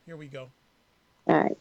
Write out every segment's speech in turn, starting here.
Here we go. All right.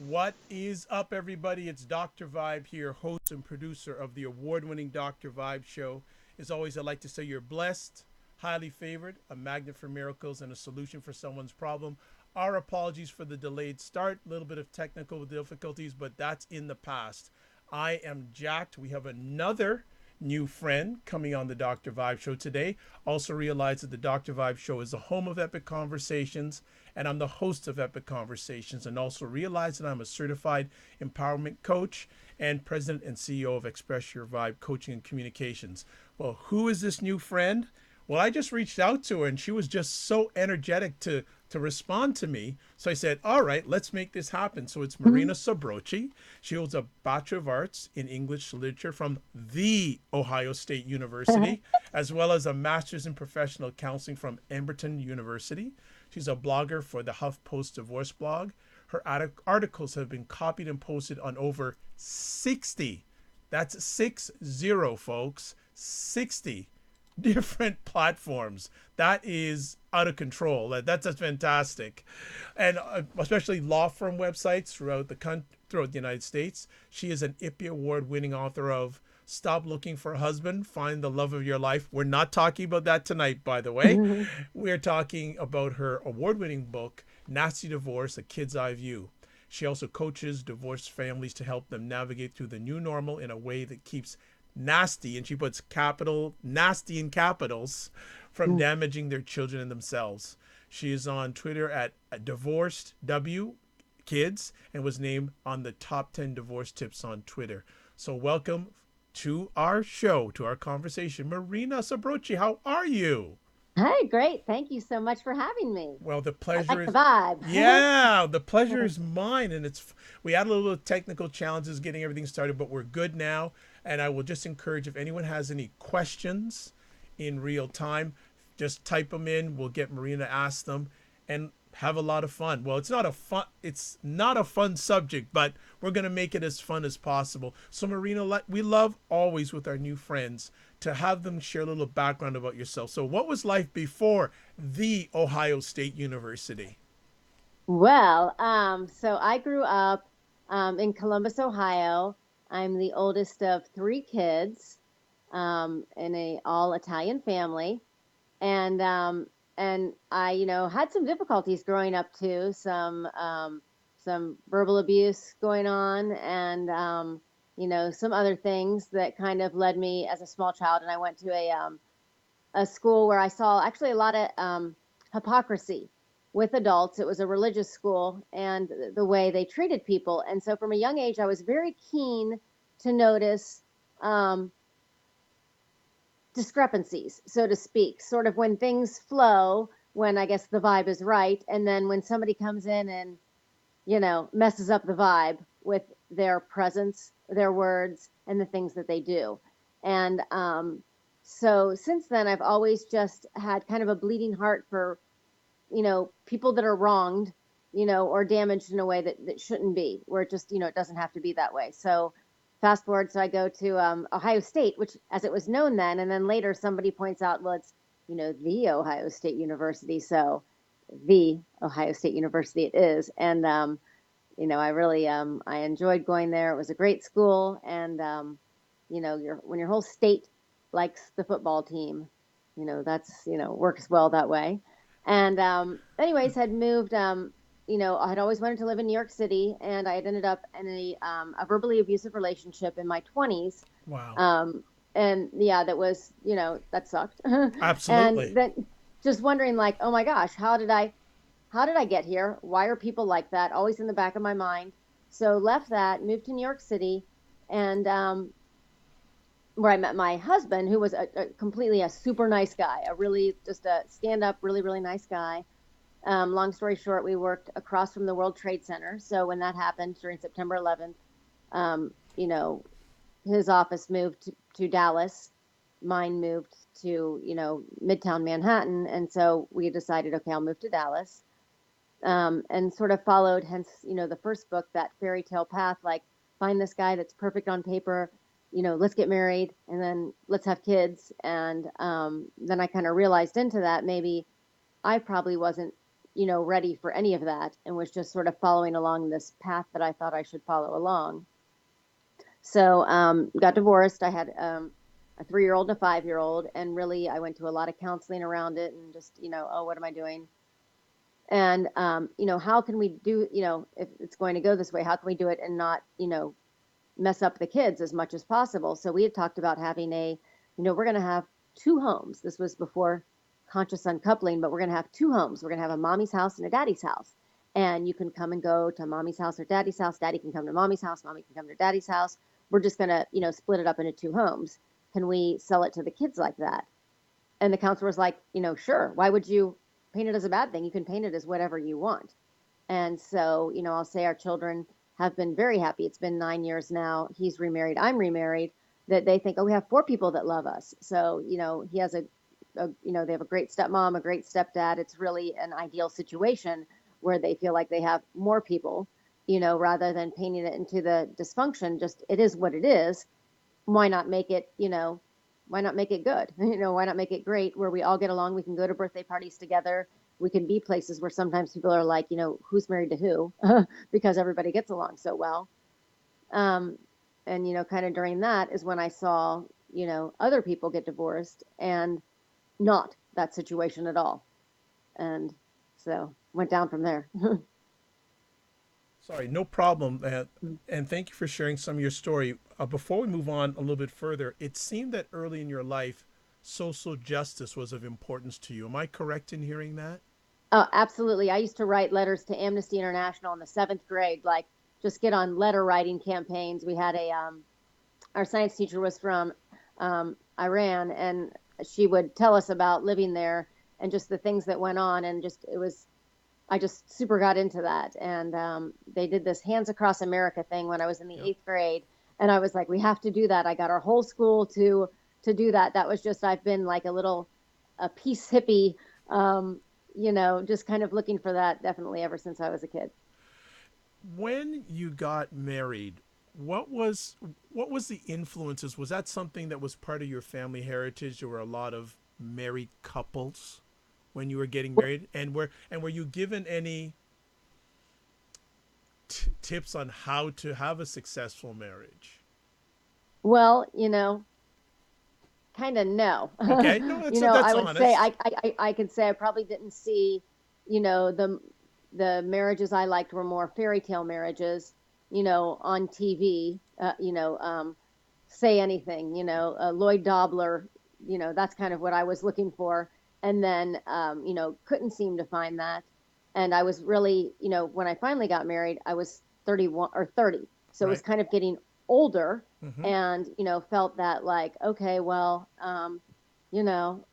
What is up, everybody? It's Dr. Vibe here, host and producer of the award winning Dr. Vibe show. As always, I'd like to say you're blessed, highly favored, a magnet for miracles, and a solution for someone's problem. Our apologies for the delayed start, a little bit of technical difficulties, but that's in the past. I am jacked. We have another new friend coming on the Dr. Vibe show today. Also realize that the Dr. Vibe show is the home of Epic Conversations, and I'm the host of Epic Conversations. And also realize that I'm a certified empowerment coach and president and CEO of Express Your Vibe Coaching and Communications. Well, who is this new friend? Well, I just reached out to her and she was just so energetic to respond to me. So I said, all right, let's make this happen. So it's Mhm. Marina Sbrochi. She holds a Bachelor of Arts in English Literature from the Ohio State University, as well as a Master's in Professional Counseling from Emberton University. She's a blogger for the HuffPost Divorce blog. Her articles have been copied and posted on over 60. That's 60, folks. 60 different platforms. That is out of control. That's just fantastic, and especially law firm websites throughout the United States. She is an IPPY award-winning author of "Stop Looking for a Husband, Find the Love of Your Life." We're not talking about that tonight, by the way. We're talking about her award-winning book, "Nasty Divorce: A Kid's Eye View." She also coaches divorced families to help them navigate through the new normal in a way that keeps nasty, and she puts capital nasty in capitals, from damaging their children and themselves. She is on Twitter at divorced w kids and was named on the top 10 divorce tips on Twitter. So welcome to our show, to our conversation, Marina Sbrochi. How are you? Hey, great. Thank you so much for having me. Well, the I pleasure like the is, vibe. yeah, the pleasure is mine. And we had a little technical challenges getting everything started, but we're good now. And I will just encourage, if anyone has any questions in real time, just type them in. We'll get Marina to ask them and have a lot of fun. Well, it's not a fun subject, but we're going to make it as fun as possible. So Marina, we love always with our new friends to have them share a little background about yourself. So what was life before the Ohio State University? So I grew up in Columbus, Ohio. I'm the oldest of three kids in a all Italian family, and I, had some difficulties growing up too. Some verbal abuse going on, and some other things that kind of led me as a small child. And I went to a school where I saw actually a lot of hypocrisy with adults. It was a religious school and the way they treated people. And so from a young age, I was very keen to notice um, discrepancies, so to speak, sort of when things flow, when I guess the vibe is right. And then when somebody comes in and, messes up the vibe with their presence, their words, and the things that they do. And so since then, I've always just had kind of a bleeding heart for, people that are wronged, or damaged in a way that shouldn't be, where it just, it doesn't have to be that way. So fast forward, so I go to Ohio State, which as it was known then, and then later somebody points out, well, it's, the Ohio State University. So the Ohio State University it is. And I really I enjoyed going there. It was a great school, and when your whole state likes the football team, that's works well that way. And anyways, had moved. I had always wanted to live in New York City, and I had ended up in a verbally abusive relationship in my 20s. Wow. Um, and yeah, that was that sucked. And Absolutely. then just wondering, like, oh my gosh, how did I get here? Why are people like that? Always in the back of my mind. So left that, moved to New York City, and where I met my husband, who was a completely a super nice guy, a really just a stand up, really really nice guy. Long story short, we worked across from the World Trade Center. So when that happened during September 11th, um, you know, his office moved to Dallas, mine moved to Midtown Manhattan, and so we decided, okay, I'll move to Dallas. and sort of followed, hence, the first book, that fairy tale path, like find this guy that's perfect on paper, let's get married and then let's have kids. And then I kind of realized into that maybe I probably wasn't, ready for any of that and was just sort of following along this path that I thought I should follow along. So got divorced. I had a 3-year-old and a 5-year-old, and really I went to a lot of counseling around it and just, oh, what am I doing? And how can we do, if it's going to go this way, how can we do it and not, mess up the kids as much as possible? So we had talked about having we're going to have two homes. This was before conscious uncoupling, but we're going to have two homes. We're going to have a mommy's house and a daddy's house. And you can come and go to mommy's house or daddy's house. Daddy can come to mommy's house. Mommy can come to daddy's house. We're just going to, split it up into two homes. Can we sell it to the kids like that? And the counselor was like, sure. Why would you paint it as a bad thing? You can paint it as whatever you want. And so, I'll say our children have been very happy. It's been 9 years now. He's remarried. I'm remarried. That they think, oh, we have four people that love us. So, he has they have a great stepmom, a great stepdad. It's really an ideal situation where they feel like they have more people, rather than painting it into the dysfunction. Just it is what it is. Why not make it, why not make it good? Why not make it great where we all get along? We can go to birthday parties together. We can be places where sometimes people are like, who's married to who? Because everybody gets along so well. Um, and, kind of during that is when I saw, other people get divorced and not that situation at all. And so went down from there. Sorry, no problem. And thank you for sharing some of your story. Before we move on a little bit further, it seemed that early in your life, social justice was of importance to you. Am I correct in hearing that? Oh, absolutely. I used to write letters to Amnesty International in the seventh grade, like just get on letter writing campaigns. We had our science teacher was from Iran, and she would tell us about living there and just the things that went on. And just, I just super got into that. And they did this Hands Across America thing when I was in the Yep. eighth grade. And I was like, we have to do that. I got our whole school to do that. That was just, I've been like a peace hippie, um, just kind of looking for that definitely ever since I was a kid. When you got married, what was what was the influences? Was that something that was part of your family heritage? There were a lot of married couples when you were getting married, and were you given any tips on how to have a successful marriage? Well, kind of no. Okay, no, I that's would say honest. I could say I probably didn't see, the marriages I liked were more fairy tale marriages, on TV. Say anything, Lloyd Dobler, that's kind of what I was looking for, and then couldn't seem to find that. And I was really, when I finally got married, I was 31 or 30, so it was Right. kind of getting older, Mm-hmm. and felt that like, okay, well, you know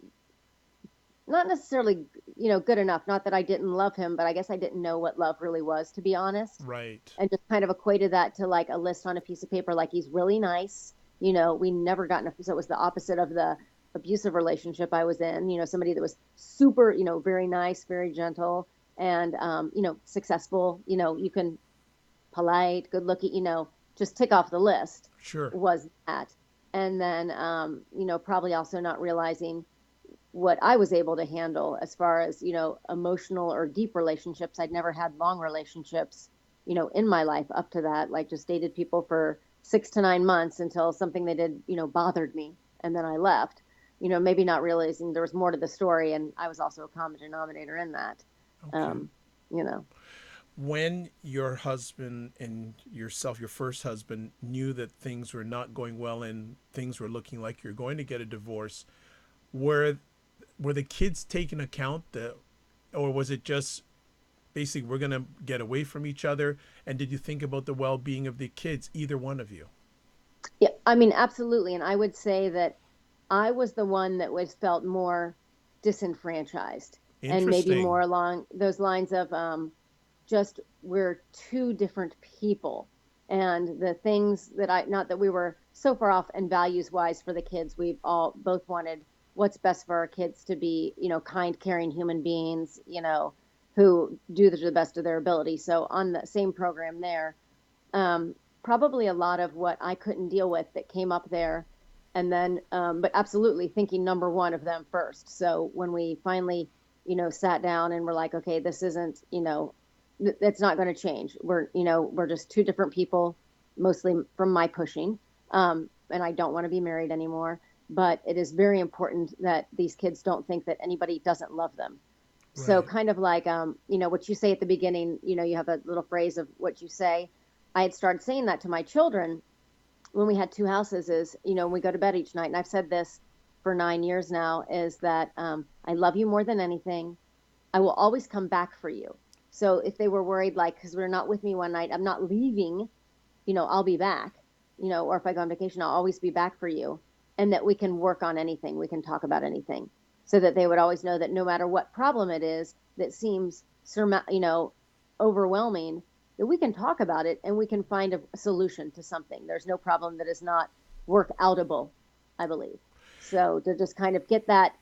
not necessarily good enough. Not that I didn't love him, but I guess I didn't know what love really was, to be honest, Right. and just kind of equated that to like a list on a piece of paper. Like, he's really nice. We never got enough. So it was the opposite of the abusive relationship I was in. Somebody that was super, very nice, very gentle, and successful. You can polite, good looking, just tick off the list Sure. was that. And then, probably also not realizing what I was able to handle as far as, emotional or deep relationships. I'd never had long relationships, in my life up to that, like just dated people for 6 to 9 months until something they did, bothered me. And then I left, maybe not realizing there was more to the story. And I was also a common denominator in that. Okay. Um, you know, When your husband and yourself, your first husband, knew that things were not going well and things were looking like you're going to get a divorce, were were the kids taken account that, or was it just basically we're gonna get away from each other? And did you think about the well-being of the kids, either one of you? yeah, I mean, absolutely. And I would say that I was the one that was felt more disenfranchised, and maybe Interesting. more along those lines of just we're two different people. And the things that not that we were so far off and values wise for the kids, we've all both wanted what's best for our kids to be, kind, caring human beings, who do to the best of their ability. So on the same program there, probably a lot of what I couldn't deal with that came up there. And then, but absolutely thinking number one of them first. So when we finally, sat down and we're like, okay, this isn't, it's not going to change. We're just two different people, mostly from my pushing. And I don't want to be married anymore. But it is very important that these kids don't think that anybody doesn't love them. So Right. kind of like, what you say at the beginning, you have a little phrase of what you say. I had started saying that to my children when we had two houses is, we go to bed each night. And I've said this for 9 years now is that I love you more than anything. I will always come back for you. So if they were worried, like, because we're not with me one night, I'm not leaving, I'll be back, or if I go on vacation, I'll always be back for you. And that we can work on anything, we can talk about anything. So that they would always know that no matter what problem it is that seems, overwhelming, that we can talk about it and we can find a solution to something. There's no problem that is not work outable, I believe. So to just kind of get that,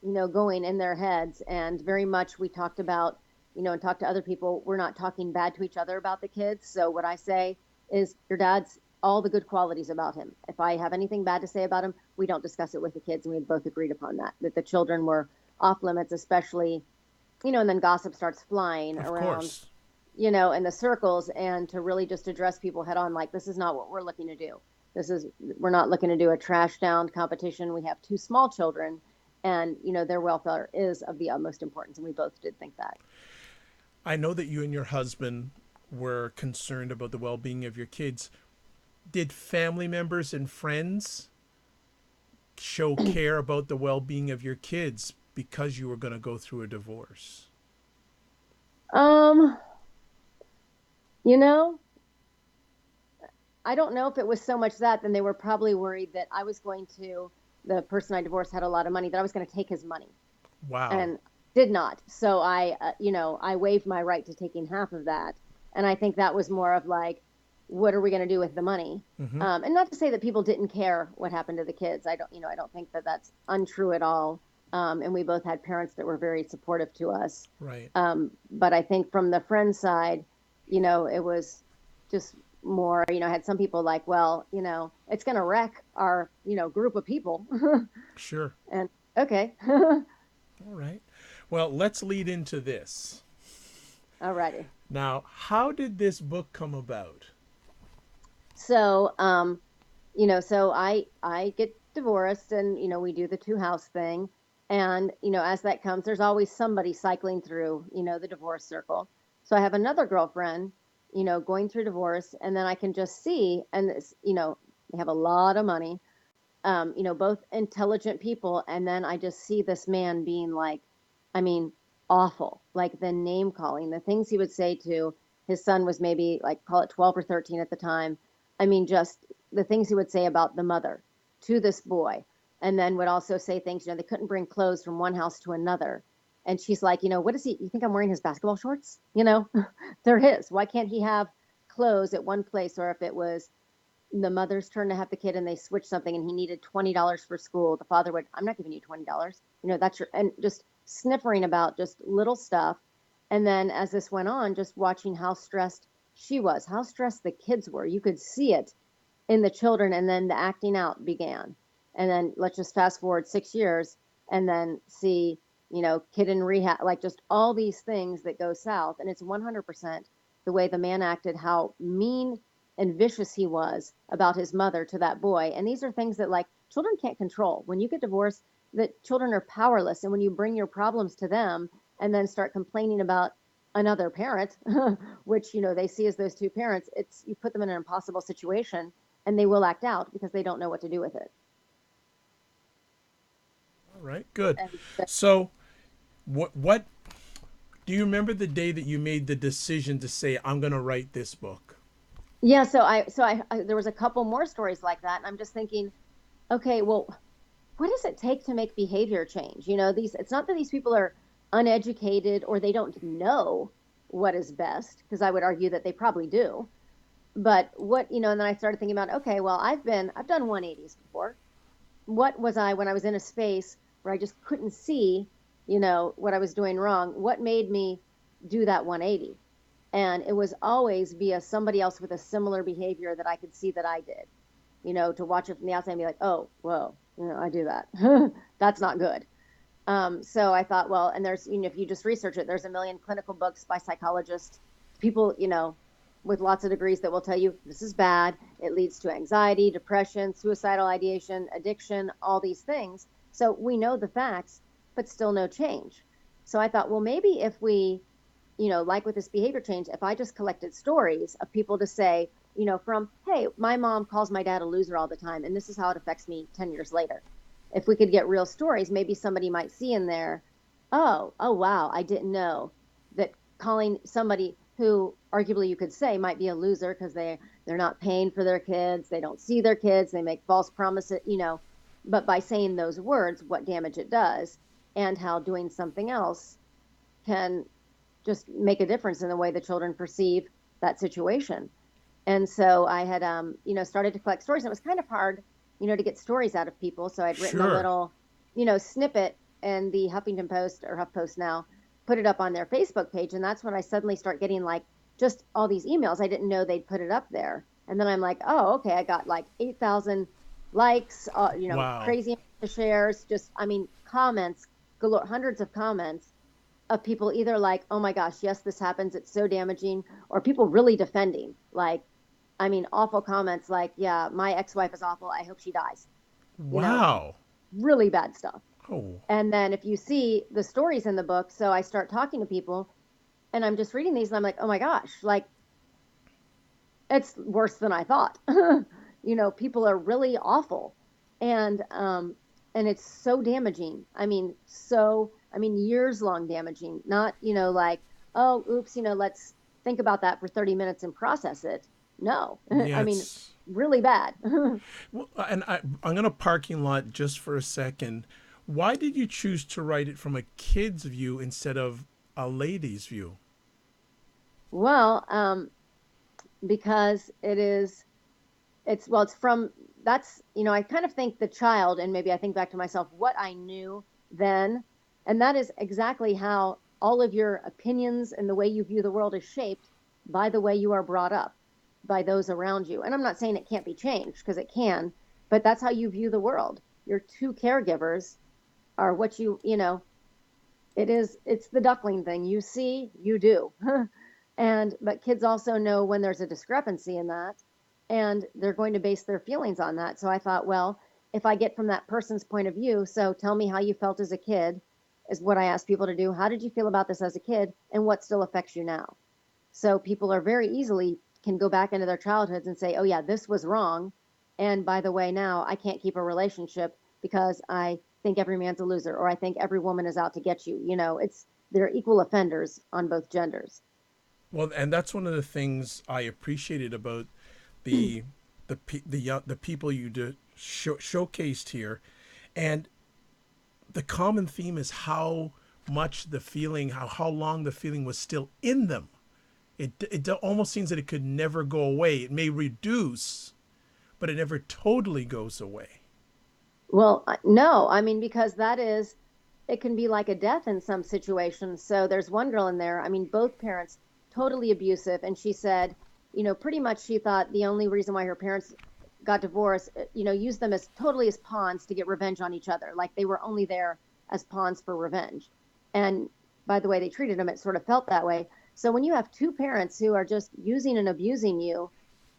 going in their heads. And very much we talked about, and talk to other people, we're not talking bad to each other about the kids. So what I say is your dad's all the good qualities about him. If I have anything bad to say about him, we don't discuss it with the kids. And we both agreed upon that the children were off limits, especially, and then gossip starts flying Of around, course. in the circles, and to really just address people head on, like, this is not what we're looking to do. We're not looking to do a trash down competition. We have two small children, and, their welfare is of the utmost importance. And we both did think that. I know that you and your husband were concerned about the well being of your kids. Did family members and friends show care about the well being of your kids because you were going to go through a divorce? Um, you know, I don't know if it was so much that, then they were probably worried that the person I divorced had a lot of money, that I was going to take his money, Wow. and did not. So I waived my right to taking half of that. And I think that was more of like, what are we going to do with the money? Mm-hmm. And not to say that people didn't care what happened to the kids. I don't think that that's untrue at all. And we both had parents that were very supportive to us. Right. But I think from the friend side, it was just more, I had some people like, well, it's going to wreck our, group of people. Sure. And okay. All right. Well, let's lead into this. Alrighty. Now, how did this book come about? So, so I get divorced, and, we do the two house thing. And, as that comes, there's always somebody cycling through, the divorce circle. So I have another girlfriend, going through divorce, and then I can just see, and it's, they have a lot of money, both intelligent people. And then I just see this man being like, I mean, awful, like the name calling, the things he would say to his son was maybe like, call it 12 or 13 at the time. I mean, just the things he would say about the mother to this boy. And then would also say things, they couldn't bring clothes from one house to another. And she's like, what is he? You think I'm wearing his basketball shorts? They're his. Why can't he have clothes at one place? Or if it was the mother's turn to have the kid and they switched something and he needed $20 for school, the father would, I'm not giving you $20. That's and just sniffering about just little stuff. And then as this went on, just watching how stressed she was, how stressed the kids were. You could see it in the children, and then the acting out began. And then let's just fast forward 6 years and then see, kid in rehab, like just all these things that go south. And it's 100% the way the man acted, how mean and vicious he was about his mother to that boy. And these are things that, like, children can't control. When you get divorced, that children are powerless. And when you bring your problems to them and then start complaining about another parent, which, they see as those two parents, you put them in an impossible situation, and they will act out because they don't know what to do with it. All right. Good. And So, what do you remember the day that you made the decision to say, I'm going to write this book? yeah, so I there was a couple more stories like that, and I'm just thinking, okay, well, what does it take to make behavior change? It's not that these people are uneducated or they don't know what is best, because I would argue that they probably do. But and then I started thinking about, okay, well, I've done 180s before. What was I when I was in a space where I just couldn't see, what I was doing wrong? What made me do that 180. And it was always via somebody else with a similar behavior that I could see that I did, to watch it from the outside and be like, oh, whoa, I do that. That's not good. So I thought, well, and there's, if you just research it, there's a million clinical books by psychologists, people, with lots of degrees that will tell you this is bad. It leads to anxiety, depression, suicidal ideation, addiction, all these things. So we know the facts, but still no change. So I thought, well, maybe if we, like with this behavior change, if I just collected stories of people to say, from, hey, my mom calls my dad a loser all the time, and this is how it affects me 10 years later. If we could get real stories, maybe somebody might see in there, oh, wow, I didn't know that calling somebody who arguably you could say might be a loser because they're not paying for their kids, they don't see their kids, they make false promises, but by saying those words, what damage it does, and how doing something else can just make a difference in the way the children perceive that situation. And so I had, started to collect stories. And it was kind of hard, to get stories out of people. So I'd written a Sure. little, snippet, and the Huffington Post, or HuffPost now, put it up on their Facebook page. And that's when I suddenly start getting like just all these emails. I didn't know they'd put it up there. And then I'm like, oh, okay, I got like 8,000 likes, Wow. crazy shares, just, comments, galore, hundreds of comments of people either like, oh my gosh, yes, this happens, it's so damaging, or people really defending, like, awful comments like, yeah, my ex-wife is awful, I hope she dies, you know, Wow. really bad stuff. Oh, And then if you see the stories in the book, so I start talking to people and I'm just reading these and I'm like, oh my gosh, like, it's worse than I thought. People are really awful. And it's so damaging. Years long damaging, not, like, oh, oops, let's think about that for 30 minutes and process it. No. yeah. It's Really bad. well, and I'm gonna parking lot just for a second. Why did you choose to write it from a kid's view instead of a lady's view? Well, because it's from, that's, I kind of think the child, and maybe I think back to myself, what I knew then, and that is exactly how all of your opinions and the way you view the world is shaped by the way you are brought up by those around you. And I'm not saying it can't be changed, because it can, but that's how you view the world. Your two caregivers are what it's the duckling thing. You see, you do. But kids also know when there's a discrepancy in that, and they're going to base their feelings on that. So I thought, well, if I get from that person's point of view, so tell me how you felt as a kid, is what I ask people to do. How did you feel about this as a kid, and what still affects you now? So people are very easily can go back into their childhoods and say, oh yeah, this was wrong, and by the way, now I can't keep a relationship because I think every man's a loser, or I think every woman is out to get you. It's they're equal offenders on both genders. Well, and that's one of the things I appreciated about the the people you showcased here, and the common theme is how much the feeling, how long the feeling was still in them. It almost seems that it could never go away. It may reduce, but it never totally goes away. Well, no, because it can be like a death in some situations. So there's one girl in there, both parents totally abusive. And she said, pretty much she thought the only reason why her parents got divorced, used them as totally as pawns to get revenge on each other. Like they were only there as pawns for revenge. And by the way they treated them, it sort of felt that way. So when you have two parents who are just using and abusing you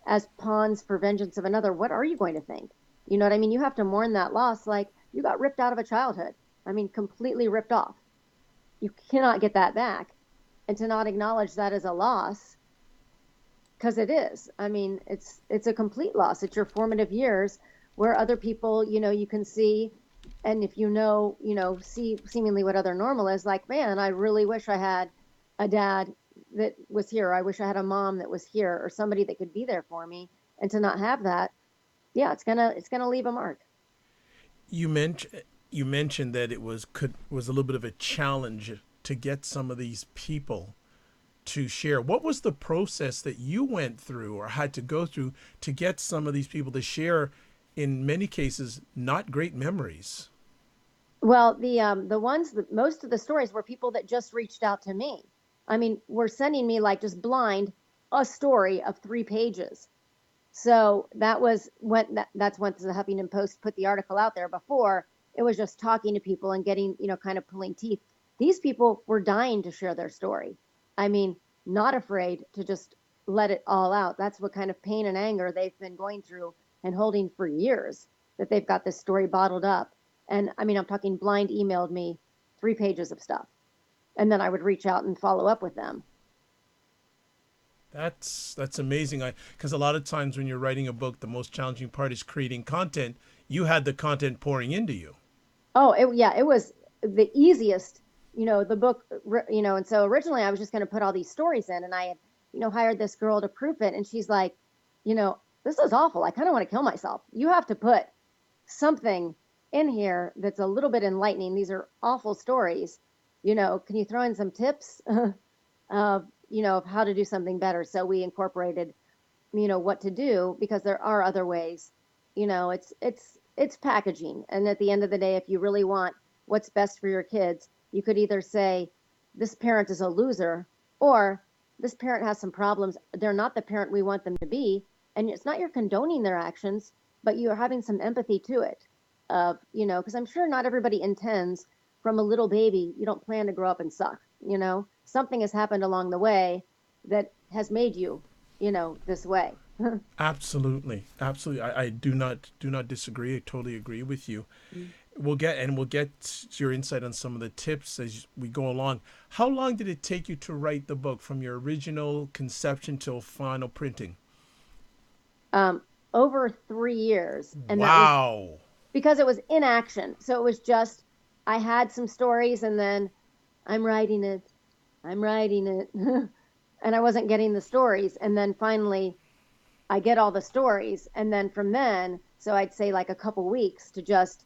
as pawns for vengeance of another, what are you going to think? You know what I mean? You have to mourn that loss like you got ripped out of a childhood. Completely ripped off. You cannot get that back. And to not acknowledge that as a loss, because it is. It's a complete loss. It's your formative years where other people, you can see, and if see seemingly what other normal is, like, man, I really wish I had a dad that was here. I wish I had a mom that was here, or somebody that could be there for me. And to not have that, yeah, it's gonna leave a mark. You mentioned that it was a little bit of a challenge to get some of these people to share. What was the process that you went through or had to go through to get some of these people to share, in many cases, not great memories? Well, the ones that most of the stories were people that just reached out to me. I mean, were sending me like just blind a story of 3 pages. So that was when that's when the Huffington Post put the article out there. Before, it was just talking to people and getting, kind of pulling teeth. These people were dying to share their story. I mean, not afraid to just let it all out. That's what kind of pain and anger they've been going through and holding for years, that they've got this story bottled up. And I mean, I'm talking blind emailed me 3 pages of stuff. And then I would reach out and follow up with them. That's amazing. I Because a lot of times when you're writing a book, the most challenging part is creating content. You had the content pouring into you. Oh, yeah, it was the easiest, the book, and so originally I was just going to put all these stories in, and I had, hired this girl to proof it, and she's like, this is awful. I kind of want to kill myself. You have to put something in here that's a little bit enlightening. These are awful stories. Can you throw in some tips of how to do something better? So we incorporated, what to do, because there are other ways. It's packaging. And at the end of the day, if you really want what's best for your kids, you could either say, this parent is a loser, or this parent has some problems. They're not the parent we want them to be. And it's not you're condoning their actions, but you're having some empathy to it. Because I'm sure not everybody intends from a little baby, you don't plan to grow up and suck. Something has happened along the way that has made you, this way. Absolutely, absolutely. I do not disagree. I totally agree with you. We'll get to your insight on some of the tips as we go along. How long did it take you to write the book from your original conception till final printing? Over 3 years. And that was Wow. because it was inaction. So it was just, I had some stories, and then I'm writing it. I'm writing it. And I wasn't getting the stories. And then finally, I get all the stories. And then from then, so I'd say like a couple weeks to just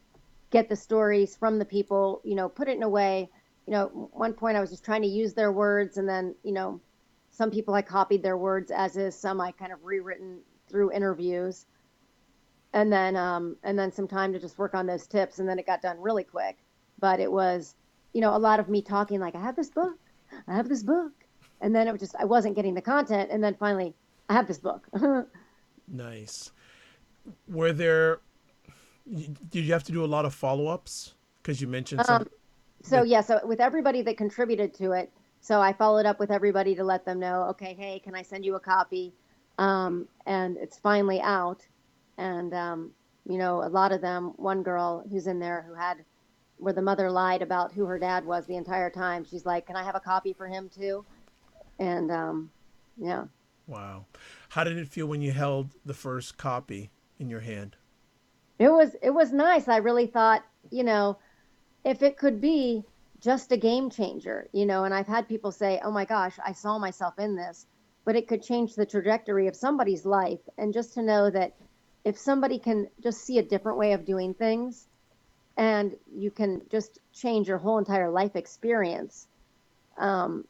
get the stories from the people, put it in a way. At one point I was just trying to use their words. And then, some people I copied their words as is, some I kind of rewritten through interviews. And then some time to just work on those tips. And then it got done really quick. But it was, a lot of me talking like, I have this book. I have this book. And then it was just, I wasn't getting the content. And then finally, I have this book. Nice. Were there Did you have to do a lot of follow-ups? Because you mentioned some Um, so that yeah, so with everybody that contributed to it, so I followed up with everybody to let them know, okay, hey, can I send you a copy? And it's finally out. And a lot of them, one girl who's in there who had where the mother lied about who her dad was the entire time. She's like, can I have a copy for him too? And yeah. wow. How did it feel when you held the first copy in your hand? It was nice. I really thought, if it could be just a game changer, and I've had people say, "Oh my gosh, I saw myself in this," but it could change the trajectory of somebody's life. And just to know that if somebody can just see a different way of doing things, and you can just change your whole entire life experience, um,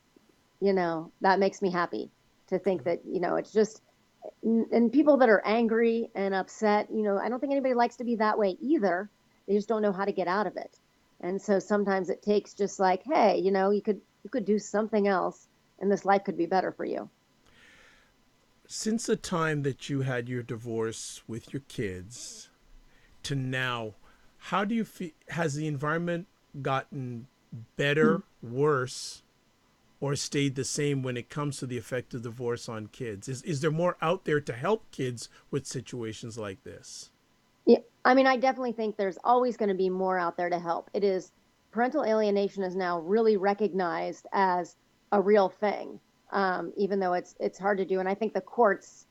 that makes me happy to think that, it's just, and people that are angry and upset, I don't think anybody likes to be that way either. They just don't know how to get out of it. And so sometimes it takes just like, hey, you could do something else, and this life could be better for you. Since the time that you had your divorce with your kids to now, how do you feel? Has the environment gotten better, worse, or stayed the same when it comes to the effect of divorce on kids? Is there more out there to help kids with situations like this? Yeah, I mean, I definitely think there's always going to be more out there to help. It is Parental alienation is now really recognized as a real thing, even though it's hard to do. And I think the courts,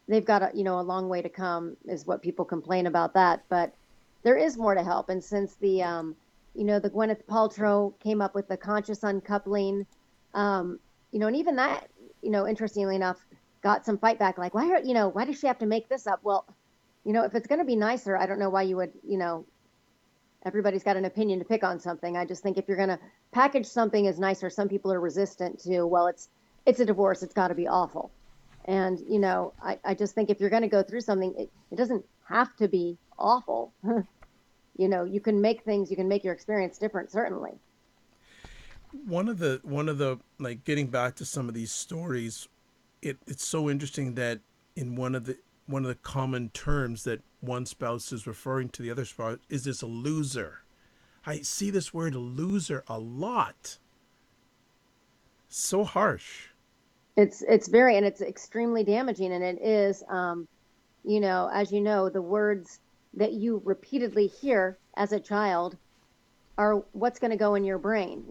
they've got a long way to come, is what people complain about that. But there is more to help. And since the Gwyneth Paltrow came up with the conscious uncoupling, and even that, interestingly enough, got some fight back. Like, why does she have to make this up? Well, if it's going to be nicer, I don't know why you would, everybody's got an opinion to pick on something. I just think if you're going to package something as nicer, some people are resistant to, well, it's a divorce. It's got to be awful. And, I just think if you're going to go through something, it doesn't have to be awful. You can make your experience different, certainly. One of the like getting back to some of these stories, it's so interesting that in one of the common terms that one spouse is referring to the other spouse is this loser. I see this word loser a lot. So harsh. It's very, and it's extremely damaging, and it is, as you know, the words that you repeatedly hear as a child are what's going to go in your brain.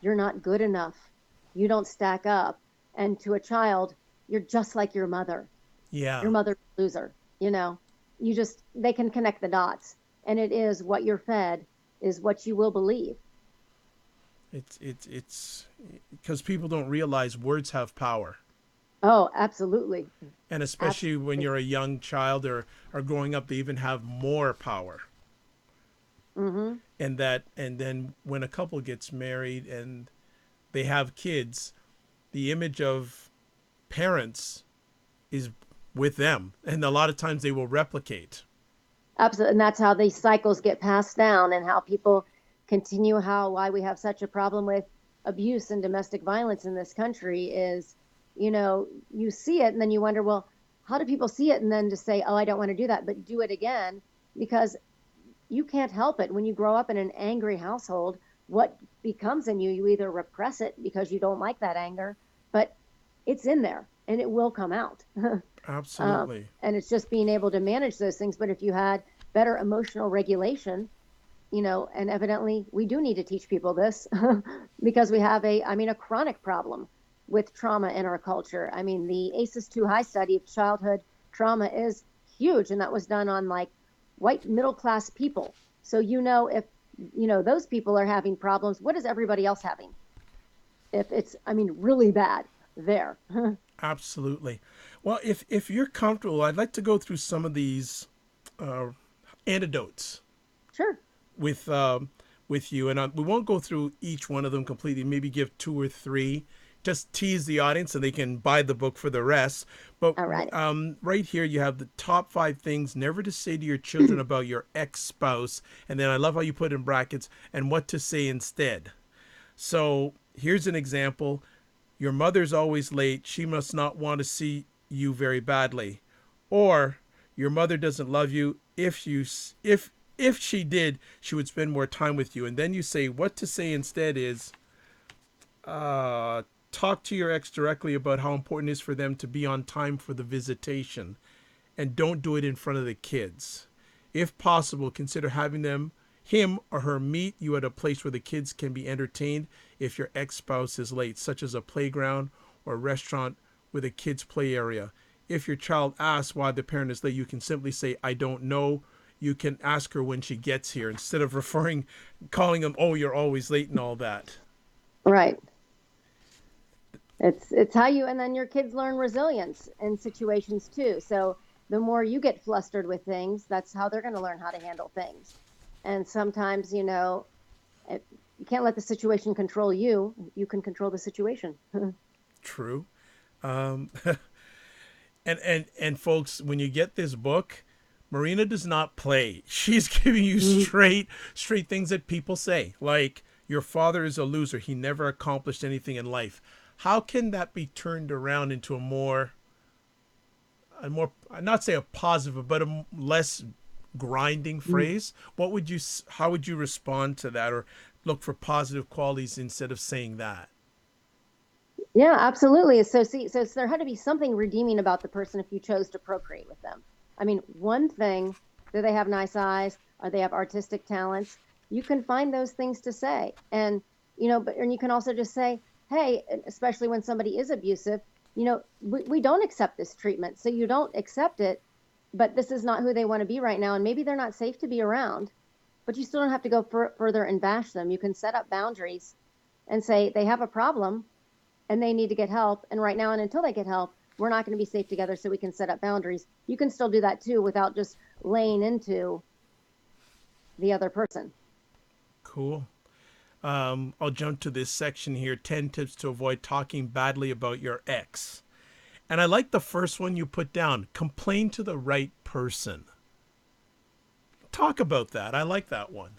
You're not good enough. You don't stack up. And to a child, you're just like your mother. Yeah. Your mother's a loser. They can connect the dots. And it is what you're fed is what you will believe. It's because people don't realize words have power. Oh, absolutely. And especially when Absolutely. you're a young child or growing up, they even have more power. Mm-hmm. And then when a couple gets married and they have kids, the image of parents is with them, and a lot of times they will replicate. Absolutely. And that's how these cycles get passed down and how people continue why we have such a problem with abuse and domestic violence in this country is, you see it and then you wonder, well, how do people see it? And then just say, oh, I don't want to do that, but do it again because you can't help it. When you grow up in an angry household, what becomes in you either repress it because you don't like that anger, but it's in there and it will come out. Absolutely. And it's just being able to manage those things. But if you had better emotional regulation, and evidently we do need to teach people this because we have a chronic problem with trauma in our culture. I mean, the ACEs 2 high study of childhood trauma is huge, and that was done on like white middle class people. So, if, those people are having problems, what is everybody else having? If it's, really bad there. Absolutely. Well, if you're comfortable, I'd like to go through some of these uh, antidotes Sure. with with you, and we won't go through each one of them completely. Maybe give two or three, just tease the audience, so they can buy the book for the rest. But All right. right here, you have the top 5 things never to say to your children about your ex-spouse, and then I love how you put in brackets and what to say instead. So here's an example. Your mother's always late. She must not want to see you very badly. Or your mother doesn't love you. If she did, she would spend more time with you. And then you say what to say instead is uh talk to your ex directly about how important it is for them to be on time for the visitation, and don't do it in front of the kids. If possible, consider having him or her meet you at a place where the kids can be entertained if your ex-spouse is late, such as a playground or a restaurant with a kids play area. If your child asks why the parent is late, you can simply say, I don't know. You can ask her when she gets here instead of calling them, oh, you're always late and all that. Right. It's how and then your kids learn resilience in situations too. So the more you get flustered with things, that's how they're going to learn how to handle things. And sometimes, you can't let the situation control you. You can control the situation. True. Um, and folks, when you get this book, Marina does not play. She's giving you straight things that people say, like your father is a loser. He never accomplished anything in life. How can that be turned around into a more, I'd not say a positive, but a less grinding phrase? How would you respond to that, or look for positive qualities instead of saying that? Yeah, absolutely. So there had to be something redeeming about the person if you chose to procreate with them. I mean, one thing, do they have nice eyes? Or they have artistic talents? You can find those things to say. And, and you can also just say, hey, especially when somebody is abusive, we don't accept this treatment. So you don't accept it, but this is not who they want to be right now. And maybe they're not safe to be around, but you still don't have to go further and bash them. You can set up boundaries and say they have a problem and they need to get help. And right now, and until they get help, we're not going to be safe together. So we can set up boundaries. You can still do that too without just laying into the other person. Cool. I'll jump to this section here, 10 tips to avoid talking badly about your ex. And I like the first one you put down, complain to the right person. Talk about that. I like that one.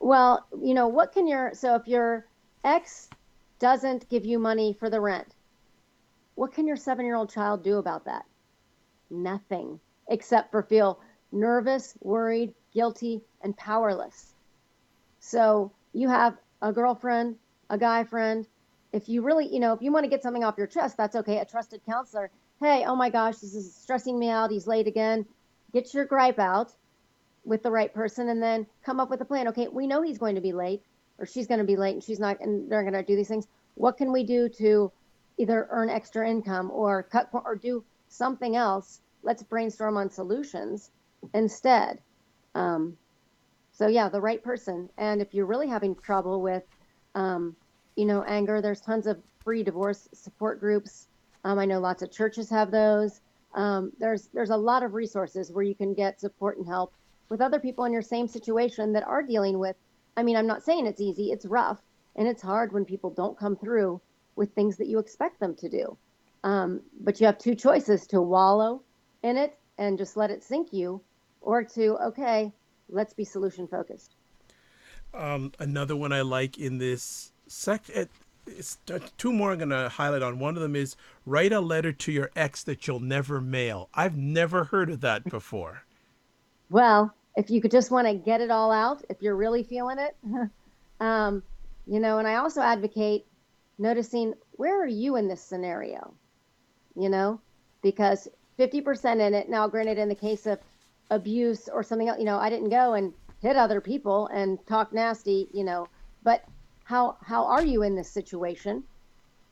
Well, what can so if your X doesn't give you money for the rent. What can your 7-year-old child do about that? Nothing, except for feel nervous, worried, guilty, and powerless. So you have a girlfriend, a guy friend. If you really, if you want to get something off your chest, that's okay. A trusted counselor. Hey, oh my gosh, this is stressing me out. He's late again. Get your gripe out with the right person and then come up with a plan. Okay, we know he's going to be late or she's going to be late and she's not, and they're going to do these things. What can we do to either earn extra income or cut or do something else? Let's brainstorm on solutions instead. So yeah, the right person. And if you're really having trouble with, anger, there's tons of free divorce support groups. I know lots of churches have those. There's a lot of resources where you can get support and help with other people in your same situation that are dealing with. I mean, I'm not saying it's easy. It's rough and it's hard when people don't come through with things that you expect them to do. But you have two choices: to wallow in it and just let it sink you, or to, okay, let's be solution focused. Another one I like in this section, it's two more I'm going to highlight on. One of them is write a letter to your ex that you'll never mail. I've never heard of that before. Well, if you could just want to get it all out, if you're really feeling it, and I also advocate noticing, where are you in this scenario? Because 50% in it, now granted, in the case of abuse or something else, I didn't go and hit other people and talk nasty, but how are you in this situation?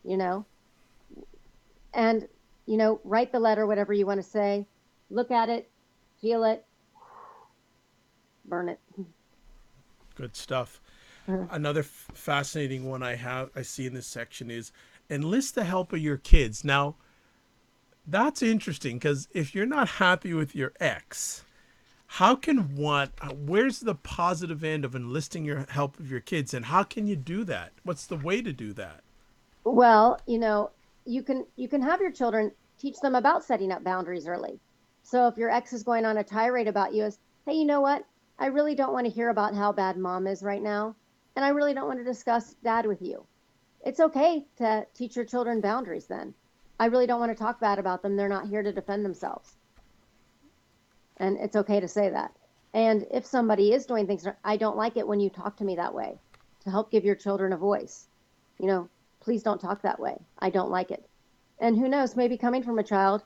you know, and, write the letter, whatever you want to say, look at it, feel it, burn it. Good stuff. Another fascinating one I see in this section is enlist the help of your kids. Now, that's interesting because if you're not happy with your ex, how can where's the positive end of enlisting your help of your kids, and how can you do that? What's the way to do that? Well, you can have your children teach them about setting up boundaries early. So if your ex is going on a tirade about you, is, hey, you know what? I really don't want to hear about how bad mom is right now, and I really don't want to discuss dad with you. It's okay to teach your children boundaries then. I really don't want to talk bad about them. They're not here to defend themselves. And it's okay to say that. And if somebody is doing things, I don't like it when you talk to me that way, to help give your children a voice. Please don't talk that way. I don't like it. And who knows, maybe coming from a child,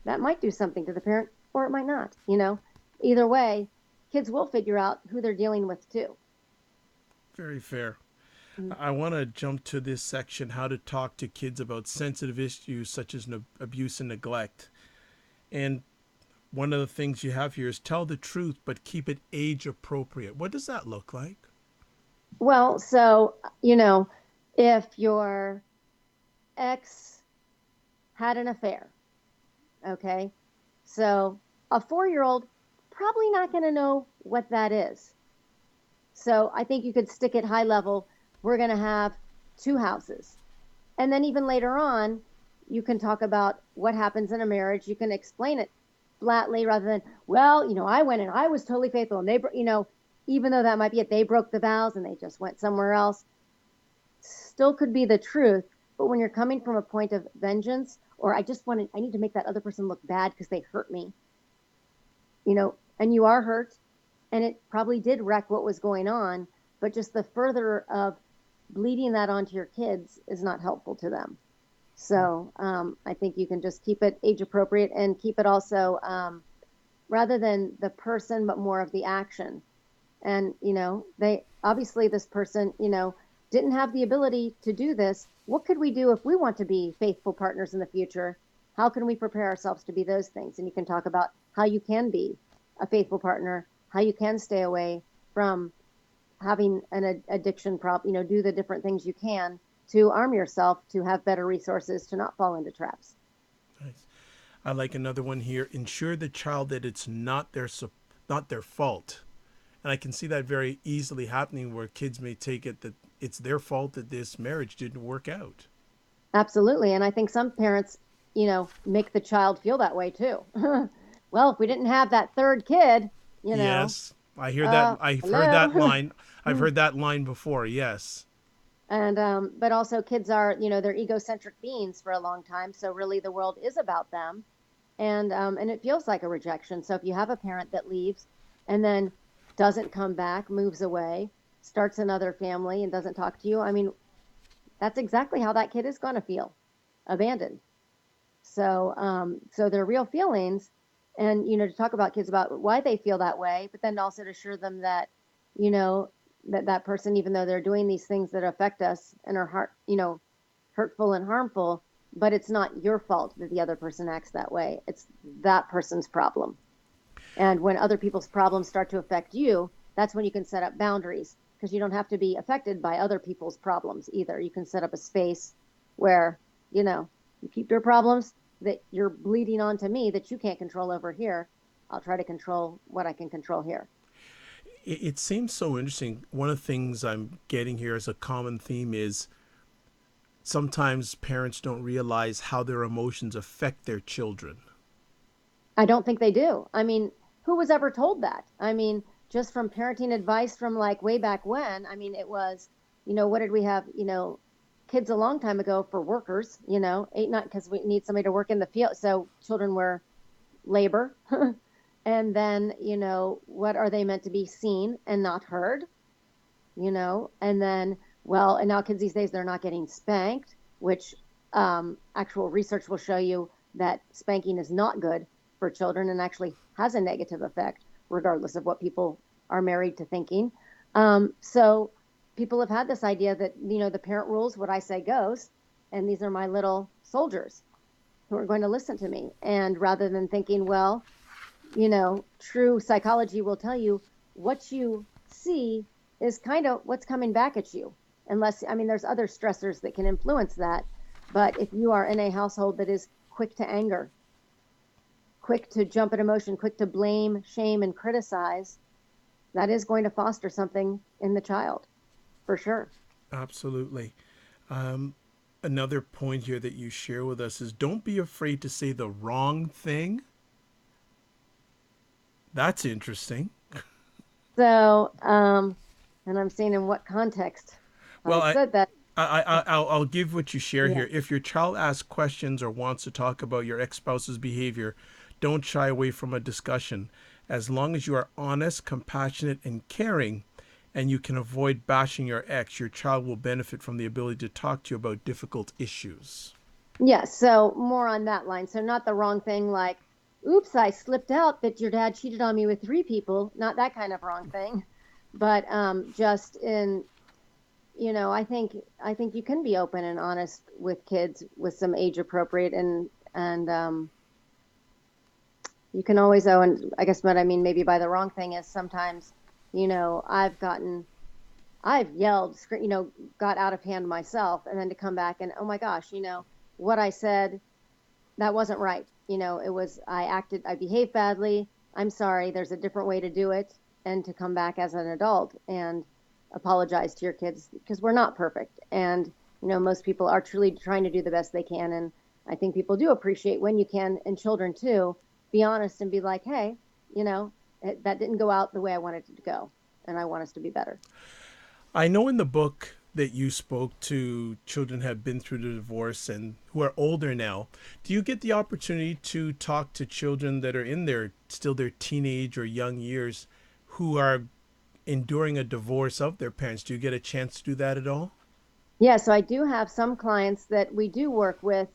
that might do something to the parent, or it might not. Either way, kids will figure out who they're dealing with too. Very fair. Mm. I want to jump to this section, how to talk to kids about sensitive issues such as abuse and neglect. And one of the things you have here is tell the truth, but keep it age appropriate. What does that look like? Well, so, if your ex had an affair, okay, so a 4-year-old probably not going to know what that is. So I think you could stick it high level. We're going to have 2 houses. And then even later on, you can talk about what happens in a marriage. You can explain it flatly rather than, well, I went and I was totally faithful. And they, even though that might be it, they broke the vows and they just went somewhere else. Still could be the truth. But when you're coming from a point of vengeance, or I need to make that other person look bad because they hurt me, and you are hurt, and it probably did wreck what was going on, but just the further of bleeding that onto your kids is not helpful to them. So I think you can just keep it age appropriate and keep it also rather than the person, but more of the action. And, they obviously, this person, didn't have the ability to do this. What could we do if we want to be faithful partners in the future? How can we prepare ourselves to be those things? And you can talk about how you can be a faithful partner, how you can stay away from having an addiction problem, do the different things you can to arm yourself to have better resources to not fall into traps. Nice. I like another one here. Ensure the child that it's not their fault. And I can see that very easily happening where kids may take it that it's their fault that this marriage didn't work out. Absolutely. And I think some parents, make the child feel that way too. Well, if we didn't have that third kid, Yes, I hear that. I've heard hello. that line. I've heard that line before. Yes. And but also kids are, they're egocentric beings for a long time, so really the world is about them. And it feels like a rejection. So if you have a parent that leaves and then doesn't come back, moves away, starts another family and doesn't talk to you, I mean, that's exactly how that kid is going to feel, abandoned. So they're real feelings, and to talk about kids about why they feel that way, but then also to assure them that, you know, that person, even though they're doing these things that affect us and are hurtful and harmful, but it's not your fault that the other person acts that way. It's that person's problem. And when other people's problems start to affect you, that's when you can set up boundaries, because you don't have to be affected by other people's problems either. You can set up a space where, you know, you keep your problems that you're bleeding onto me that you can't control over here. I'll try to control what I can control here. It seems so interesting. One of the things I'm getting here as a common theme is sometimes parents don't realize how their emotions affect their children. I don't think they do. I mean, who was ever told that? I mean, just from parenting advice from like way back when, I mean, it was, what did we have? Kids a long time ago for workers, eight, not because we need somebody to work in the field. So children were labor. And then, what are they meant to be seen and not heard? And then, well, and now kids these days, they're not getting spanked, which actual research will show you that spanking is not good for children and actually has a negative effect, regardless of what people are married to thinking. So people have had this idea that, the parent rules, what I say goes, and these are my little soldiers who are going to listen to me. And rather than thinking, well, true psychology will tell you what you see is kind of what's coming back at you. Unless, I mean, there's other stressors that can influence that. But if you are in a household that is quick to anger, quick to jump at emotion, quick to blame, shame, and criticize, that is going to foster something in the child for sure. Absolutely. Another point here that you share with us is don't be afraid to say the wrong thing. That's interesting. So, and I'm saying in what context Well, I said that. I'll give what you share Yeah. here. If your child asks questions or wants to talk about your ex spouse's behavior, don't shy away from a discussion. As long as you are honest, compassionate, and caring, and you can avoid bashing your ex, your child will benefit from the ability to talk to you about difficult issues. Yes, so more on that line. So not the wrong thing like, oops, I slipped out that your dad cheated on me with three people. Not that kind of wrong thing, but just in, I think you can be open and honest with kids with some age appropriate and you can always and I guess what I mean maybe by the wrong thing is sometimes, I've yelled, got out of hand myself, and then to come back and, oh my gosh, what I said, that wasn't right. I behaved badly. I'm sorry. There's a different way to do it. And to come back as an adult and apologize to your kids because we're not perfect. And, most people are truly trying to do the best they can. And I think people do appreciate when you can, and children too, be honest and be like, hey, that didn't go out the way I wanted it to go. And I want us to be better. I know in the book that you spoke to children who have been through the divorce and who are older now. Do you get the opportunity to talk to children that are in their teenage or young years who are enduring a divorce of their parents? Do you get a chance to do that at all? Yeah, so I do have some clients that we do work with,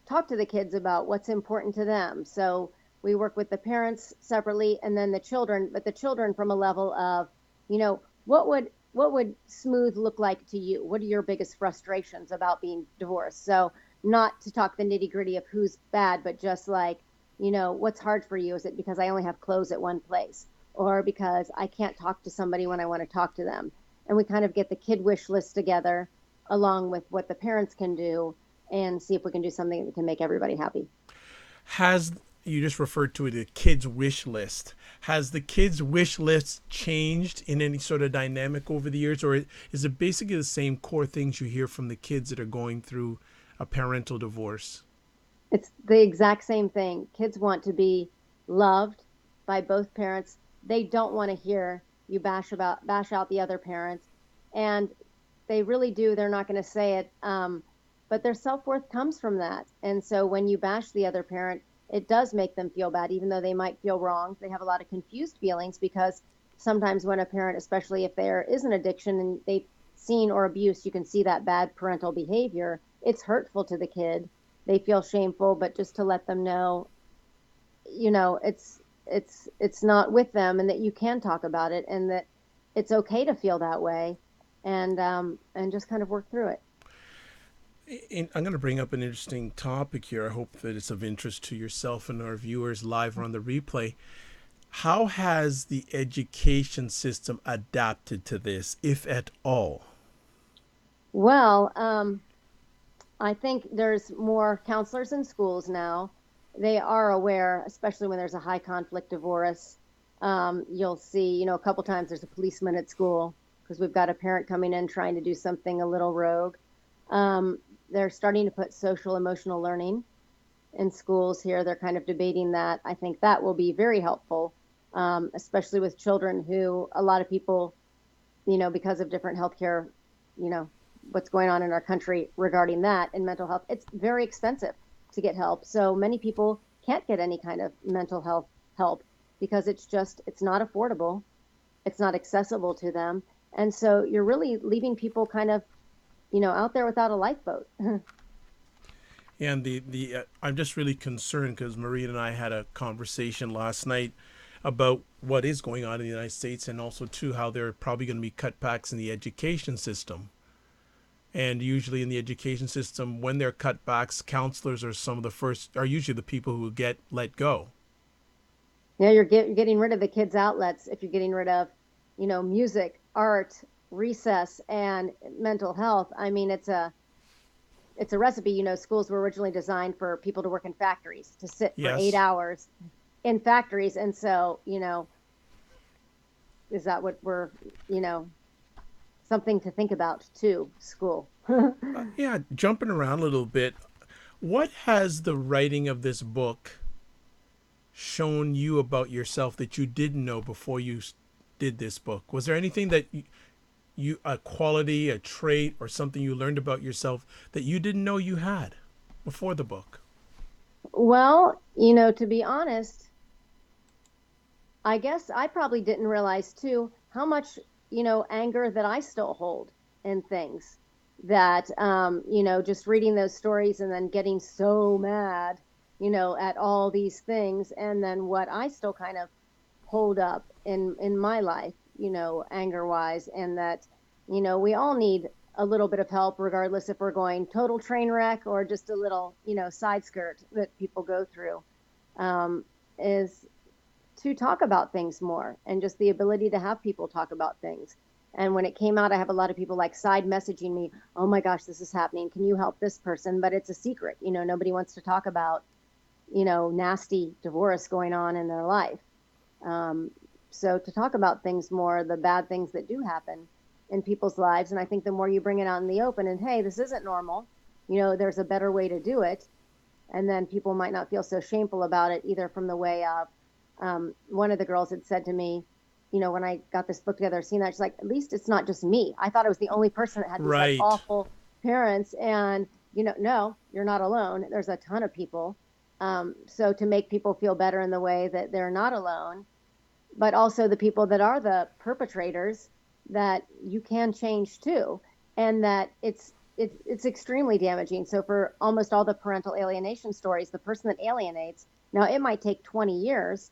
talk to the kids about what's important to them. So we work with the parents separately and then the children, but the children from a level of, what would smooth look like to you? What are your biggest frustrations about being divorced? So not to talk the nitty gritty of who's bad, but just like, what's hard for you? Is it because I only have clothes at one place? Or because I can't talk to somebody when I want to talk to them? And we kind of get the kid wish list together along with what the parents can do and see if we can do something that can make everybody happy. Has You just referred to it a kids wish list. Has the kids wish list changed in any sort of dynamic over the years, or is it basically the same core things you hear from the kids that are going through a parental divorce? It's the exact same thing. Kids want to be loved by both parents. They don't want to hear you bash out the other parent. And They really do. They're not going to say it. But their self-worth comes from that. And so when you bash the other parent, it does make them feel bad, even though they might feel wrong. They have a lot of confused feelings because sometimes when a parent, especially if there is an addiction and they've seen or abuse, you can see that bad parental behavior. It's hurtful to the kid. They feel shameful, but just to let them know, it's not with them, and that you can talk about it, and that it's okay to feel that way, and just kind of work through it. And I'm going to bring up an interesting topic here. I hope that it's of interest to yourself and our viewers live or on the replay. How has the education system adapted to this, if at all? Well, I think there's more counselors in schools now. They are aware, especially when there's a high conflict divorce. You'll see, a couple times there's a policeman at school because we've got a parent coming in trying to do something a little rogue. They're starting to put social emotional learning in schools here. They're kind of debating that. I think that will be very helpful, especially with children who a lot of people, because of different healthcare, you know, what's going on in our country regarding that and mental health, it's very expensive to get help. So many people can't get any kind of mental health help because it's not affordable. It's not accessible to them. And so you're really leaving people kind of, out there without a lifeboat. And I'm just really concerned because Maria and I had a conversation last night about what is going on in the United States, and also too how there are probably going to be cutbacks in the education system. And usually in the education system, when there are cutbacks, counselors are usually the people who get let go. Yeah, you're getting rid of the kids' outlets if you're getting rid of, music, art, recess, and mental health. I mean, it's a recipe. Schools were originally designed for people to work in factories, to sit for eight Yes. hours in factories. And so, is that what we're, you know, something to think about too, school? Yeah, jumping around a little bit, what has the writing of this book shown you about yourself that you didn't know before you did this book? Was there anything that a quality, a trait, or something you learned about yourself that you didn't know you had before the book? Well, to be honest, I guess I probably didn't realize too how much, anger that I still hold in things that, just reading those stories and then getting so mad, at all these things. And then what I still kind of hold up in my life, anger wise, and that, we all need a little bit of help, regardless if we're going total train wreck or just a little, side skirt that people go through, is to talk about things more, and just the ability to have people talk about things. And when it came out, I have a lot of people like side messaging me, oh my gosh, this is happening. Can you help this person? But it's a secret. Nobody wants to talk about, nasty divorce going on in their life. Um, so to talk about things more, the bad things that do happen in people's lives. And I think the more you bring it out in the open and, hey, this isn't normal, there's a better way to do it. And then people might not feel so shameful about it either, from the way of, one of the girls had said to me, when I got this book together, seeing that, she's like, at least it's not just me. I thought I was the only person that had these like Right. awful parents. And, no, you're not alone. There's a ton of people. So to make people feel better in the way that they're not alone, but also the people that are the perpetrators, that you can change too. And that it's extremely damaging. So for almost all the parental alienation stories, the person that alienates, now it might take 20 years,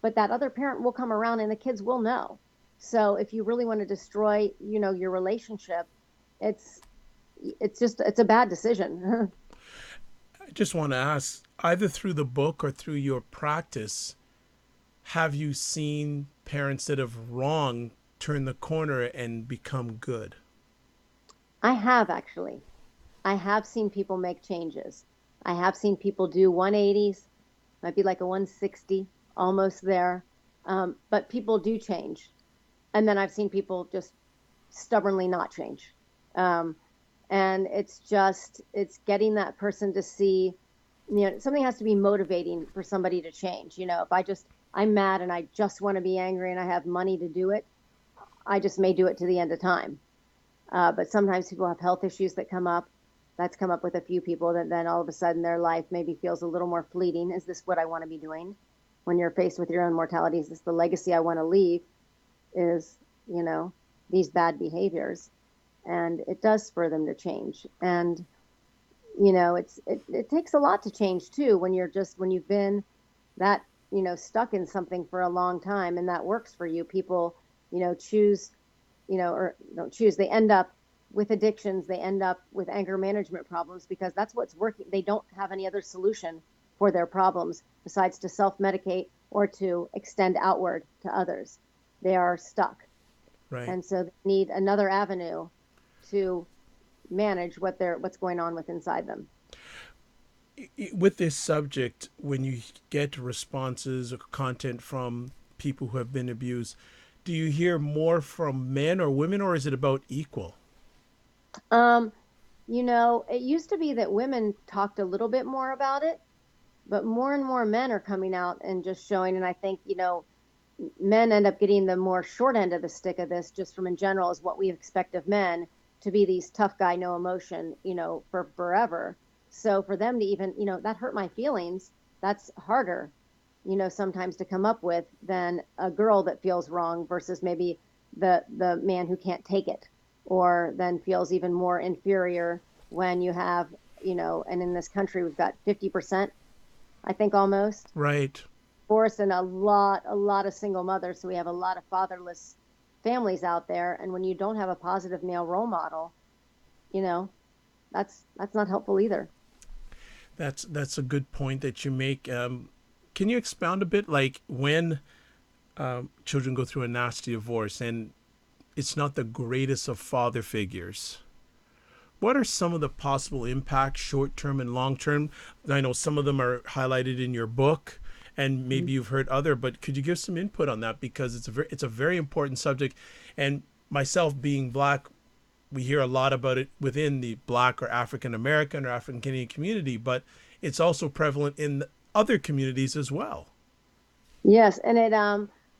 but that other parent will come around and the kids will know. So if you really want to destroy, your relationship, it's it's a bad decision. I just want to ask, either through the book or through your practice, have you seen parents that have wrong turn the corner and become good? I have actually. I have seen people make changes. I have seen people do 180s, might be like a 160, almost there. But people do change. And then I've seen people just stubbornly not change. Um, and it's getting that person to see, something has to be motivating for somebody to change. If I'm mad and I just want to be angry and I have money to do it, I just may do it to the end of time. But sometimes people have health issues that come up. That's come up with a few people that then all of a sudden their life maybe feels a little more fleeting. Is this what I want to be doing? When you're faced with your own mortality, is this the legacy I want to leave? Is, you know, these bad behaviors? And it does spur them to change. And, it takes a lot to change too when you've been that, stuck in something for a long time and that works for you. People, choose, or don't choose, they end up with addictions, they end up with anger management problems because that's what's working. They don't have any other solution for their problems besides to self medicate or to extend outward to others. They are stuck. Right. And so they need another avenue to manage what's going on with inside them. With this subject, when you get responses or content from people who have been abused, do you hear more from men or women, or is it about equal? Um, it used to be that women talked a little bit more about it, but more and more men are coming out and just showing. And I think, men end up getting the more short end of the stick of this, just from in general, is what we expect of men to be these tough guy, no emotion, for forever. So for them to even, that hurt my feelings, that's harder, sometimes to come up with than a girl that feels wrong versus maybe the man who can't take it or then feels even more inferior when you have, and in this country we've got 50%, I think, almost Right. divorce and a lot of single mothers. So we have a lot of fatherless families out there. And when you don't have a positive male role model, you know, that's not helpful either. That's a good point that you make. Can you expound a bit, like when children go through a nasty divorce and it's not the greatest of father figures? What are some of the possible impacts, short term and long term? I know some of them are highlighted in your book, and maybe you've heard other. But could you give some input on that, because it's a very important subject, and myself being black, we hear a lot about it within the black or African American or African Canadian community, but it's also prevalent in other communities as well. Yes, and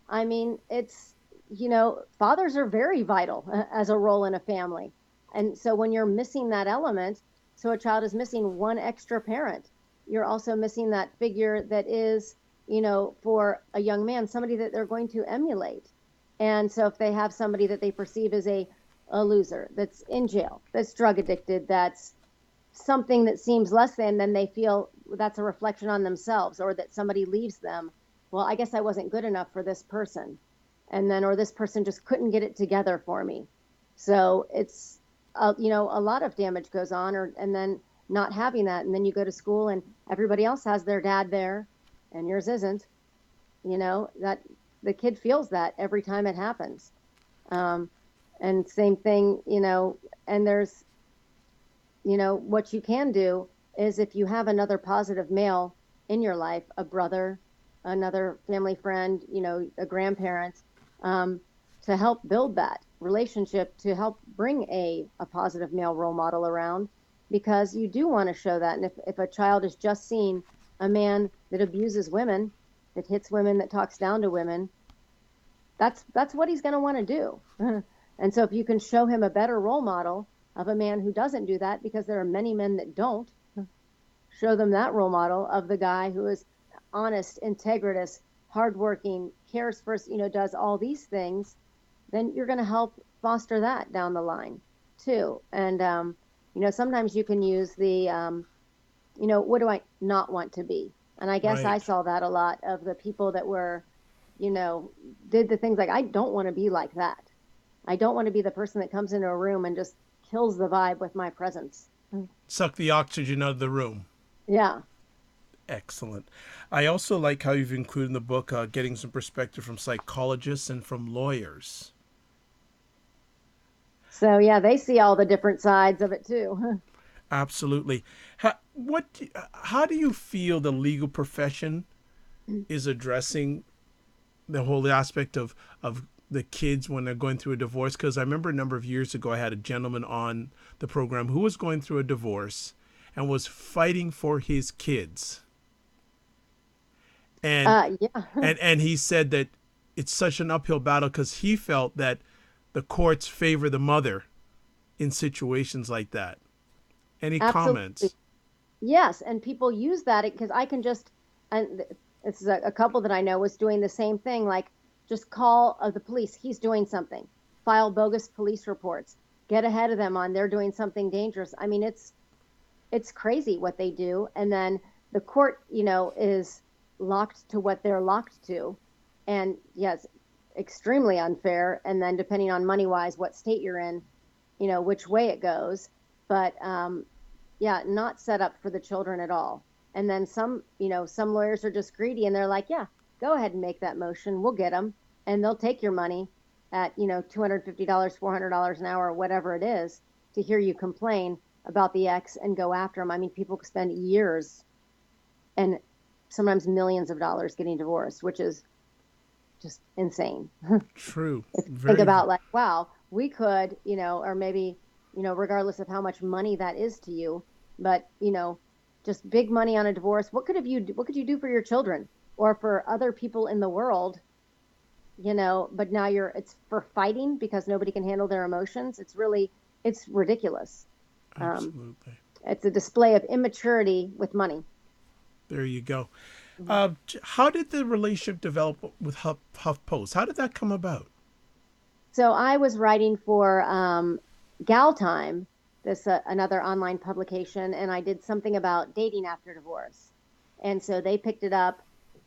I mean, it's, fathers are very vital as a role in a family. And so when you're missing that element, so a child is missing one extra parent, you're also missing that figure that is, for a young man, somebody that they're going to emulate. And so if they have somebody that they perceive as a loser, that's in jail, that's drug addicted, that's something that seems less than, then they feel that's a reflection on themselves, or that somebody leaves them. Well, I guess I wasn't good enough for this person. And then, or this person just couldn't get it together for me. So it's, a lot of damage goes on, and then not having that. And then you go to school and everybody else has their dad there and yours isn't, that the kid feels that every time it happens. Um, and same thing, and there's, what you can do is, if you have another positive male in your life, a brother, another family friend, a grandparent, um, to help build that relationship, to help bring a positive male role model around, because you do want to show that. And if a child is just seeing a man that abuses women, that hits women, that talks down to women, that's what he's going to want to do. And so if you can show him a better role model of a man who doesn't do that, because there are many men that don't, show them that role model of the guy who is honest, integritous, hardworking, cares for, does all these things, then you're going to help foster that down the line too. And, sometimes you can use the, what do I not want to be? And I guess I Right. saw that a lot of the people that were, you know, did the things like, I don't want to be like that. I don't want to be the person that comes into a room and just kills the vibe with my presence. Suck the oxygen out of the room. Yeah. Excellent. I also like how you've included in the book getting some perspective from psychologists and from lawyers. So yeah, they see all the different sides of it too. Absolutely. How do you feel the legal profession is addressing the whole aspect of the kids when they're going through a divorce? Because I remember a number of years ago, I had a gentleman on the program who was going through a divorce and was fighting for his kids. And Yeah. and he said that it's such an uphill battle because he felt that the courts favor the mother in situations like that? Any Absolutely. comments? Yes, and people use that because I can just, and this is a couple that I know was doing the same thing, like just call the police. He's doing something. File bogus police reports. Get ahead of them on they're doing something dangerous. I mean, it's crazy what they do, and then the court, is locked to what they're locked to, and yes, extremely unfair. And then depending on money wise, what state you're in, which way it goes, but yeah, not set up for the children at all. And then some lawyers are just greedy and they're like, yeah, go ahead and make that motion. We'll get them. And they'll take your money at, $250, $400 an hour, whatever it is, to hear you complain about the ex and go after them. I mean, people spend years and sometimes millions of dollars getting divorced, which is just insane. True. If you think Very. about like, wow, we could, or maybe, regardless of how much money that is to you, but, just big money on a divorce. What could you do for your children or for other people in the world, but now it's for fighting because nobody can handle their emotions. It's ridiculous. Um, Absolutely. it's a display of immaturity with money. There you go. Mhm. How did the relationship develop with HuffPost? How did that come about? So I was writing for Gal Time, this another online publication, and I did something about dating after divorce. And so they picked it up,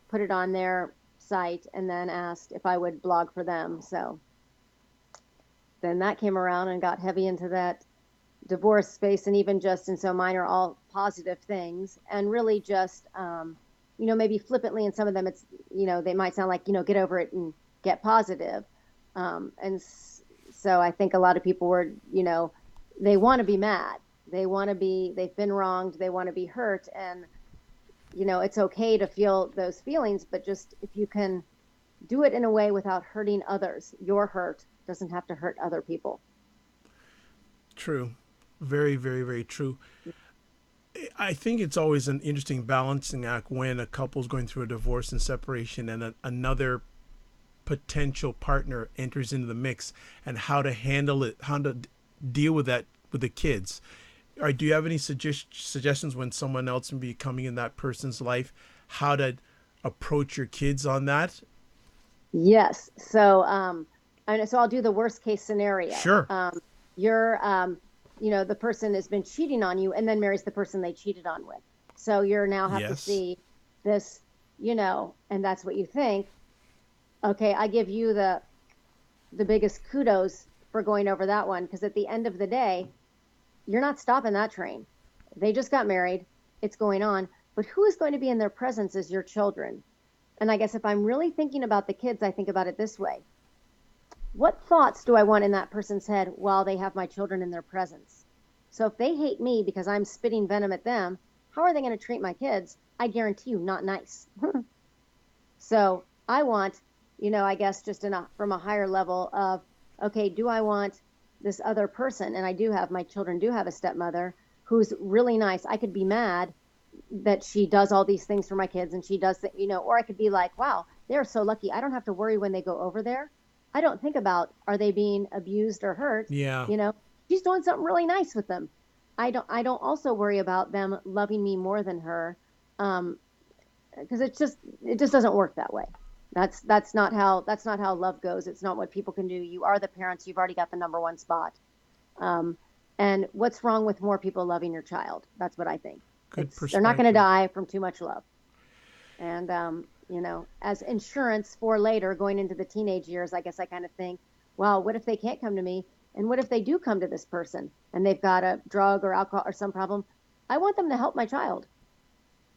put it on their site, and then asked if I would blog for them. So then that came around and got heavy into that divorce space, and even just, and so mine are all positive things, and really just, maybe flippantly in some of them, it's, they might sound like, get over it and get positive. And so I think a lot of people were, they want to be mad. They've been wronged. They want to be hurt. And, it's okay to feel those feelings, but just if you can do it in a way without hurting others, your hurt doesn't have to hurt other people. True. Very, very, very true. I think it's always an interesting balancing act when a couple's going through a divorce and separation and another potential partner enters into the mix, and how to handle it, how to deal with that with the kids. Or do you have any suggestions when someone else will be coming in that person's life, how to approach your kids on that? Yes. So I'll do the worst case scenario. Sure. You're, the person has been cheating on you and then marries the person they cheated on with. So you're now have to Yes. see this, and that's what you think. Okay, I give you the biggest kudos for going over that one, because at the end of the day, you're not stopping that train. They just got married. It's going on. But who is going to be in their presence is your children. And I guess if I'm really thinking about the kids, I think about it this way. What thoughts do I want in that person's head while they have my children in their presence? So if they hate me because I'm spitting venom at them, how are they going to treat my kids? I guarantee you, not nice. So I want, I guess just from a higher level of, okay, do I want this other person? And my children do have a stepmother who's really nice. I could be mad that she does all these things for my kids and she does, or I could be like, wow, they're so lucky. I don't have to worry when they go over there. I don't think about, are they being abused or hurt? Yeah. You know, she's doing something really nice with them. I don't also worry about them loving me more than her. Um, because it just doesn't work that way. That's not how love goes. It's not what people can do. You are the parents. You've already got the number one spot. Um, and what's wrong with more people loving your child? That's what I think. Good They're not going to perspective. die from too much love. And as insurance for later, going into the teenage years, I guess I kind of think, well, what if they can't come to me? And what if they do come to this person and they've got a drug or alcohol or some problem? I want them to help my child,